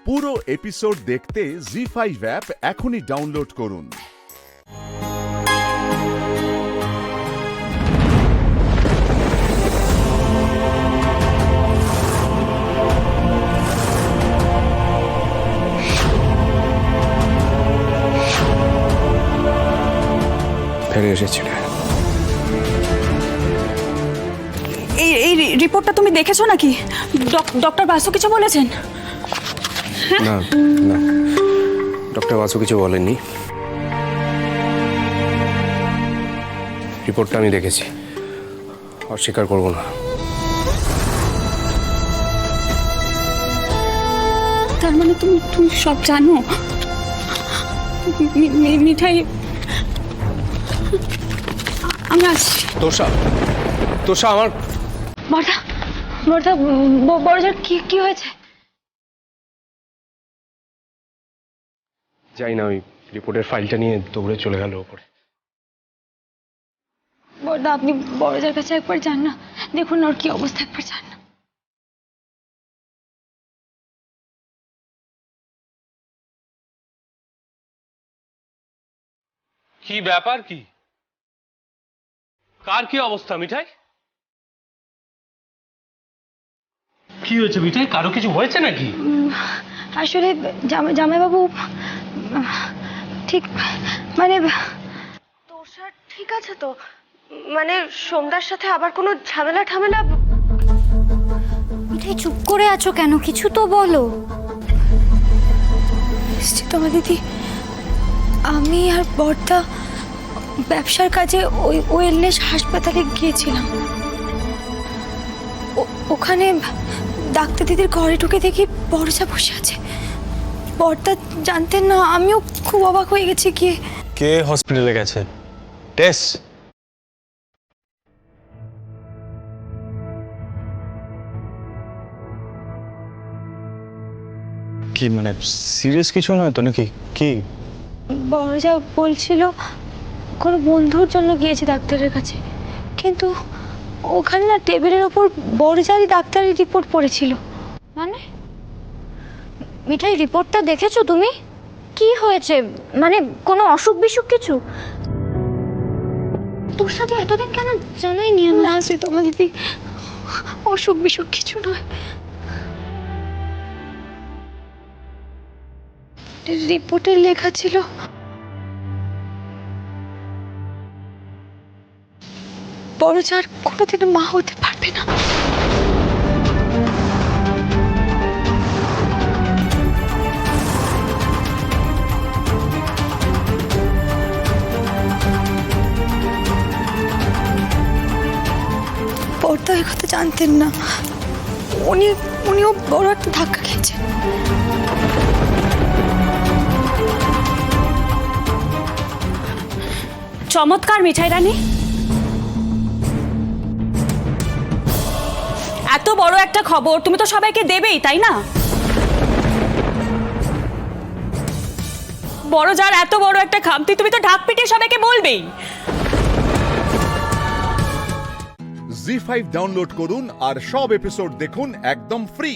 পুরো এপিসোড দেখতে জি5 অ্যাপ এখনই ডাউনলোড করুন। ফিরে এসেছিলে। এই রিপোর্টটা তুমি দেখেছো নাকি? ডক্টর বাসু কিছু বলেছেন? না না, ডক্টর বাসু কিছু বলেননি। রিপোর্টটা আমি দেখেছি, অস্বীকার করব না। তার মানে তুমি সব জানো? মিঠাই, আমি আসছি। তোষা আমার বড়দা বড়জার কি হয়েছে? যাই না, ওই রিপোর্টের ফাইলটা নিয়ে দৌড়ে চলে গেল ওপরে। বড়দা, আপনি বড়জার কাছে একবার যান না, দেখুন ওর কি অবস্থা, একবার যান না। কি ব্যাপার? কি কার কি অবস্থা মিঠাই? কি হয়েছে মিঠাই? কারো কিছু হয়েছে নাকি? আসলে জামাইবাবু ঠিক মানে তোষা ঠিক আছে তো? মানে সোমদার সাথে আবার কোনো ঝামেলা? মিঠাই, চুপ করে আছো কেন? কিছু তো বলো। তোমার দিদি, আমি আর বড়দা ব্যবসার কাজে ওই ওয়েলনেস হাসপাতালে গিয়েছিলাম। ওখানে ডাক্তার দিদির ঘরে ঢুকে দেখি বড়জা বসে আছে। বড়দা জানতেন না, আমিও খুব অবাক হয়ে গেছি গিয়ে। কে হসপিটালে গেছে? টেস? কি মানে সিরিয়াস কিছু নয় তো নাকি? কি বড়জা বলছিল কোনো বন্ধুর জন্য গিয়েছে ডাক্তারের কাছে, কিন্তু ওখানে না টেবিলের ওপর বড়জারই ডাক্তারের রিপোর্ট পড়েছিল। মানে মিঠাই, রিপোর্টটা দেখেছো তুমি? কি হয়েছে? মানে কোনো অসুখ বিসুখ কিছু? তোর সাথে এতদিন কেন জানাইনি? না সে তোমার দিদি, অসুখ বিসুখ কিছু নয়। রিপোর্টে লেখা ছিল বড়জার কোনোদিনও মা হতে পারবে না। বড়দা এই কথা জানতেন না। উনিও বড় একটা ধাক্কা খেয়েছেন। চমৎকার মিঠাই রানী, এত বড় একটা খবর তুমি তো সবাইকে দেবেই, তাই না? বড়জার এত বড় একটা খামতি, তুমি তো ঢাক পিটিয়ে সবাইকে বলবেই। জি5 ডাউনলোড করুন আর সব এপিসোড দেখুন একদম ফ্রি।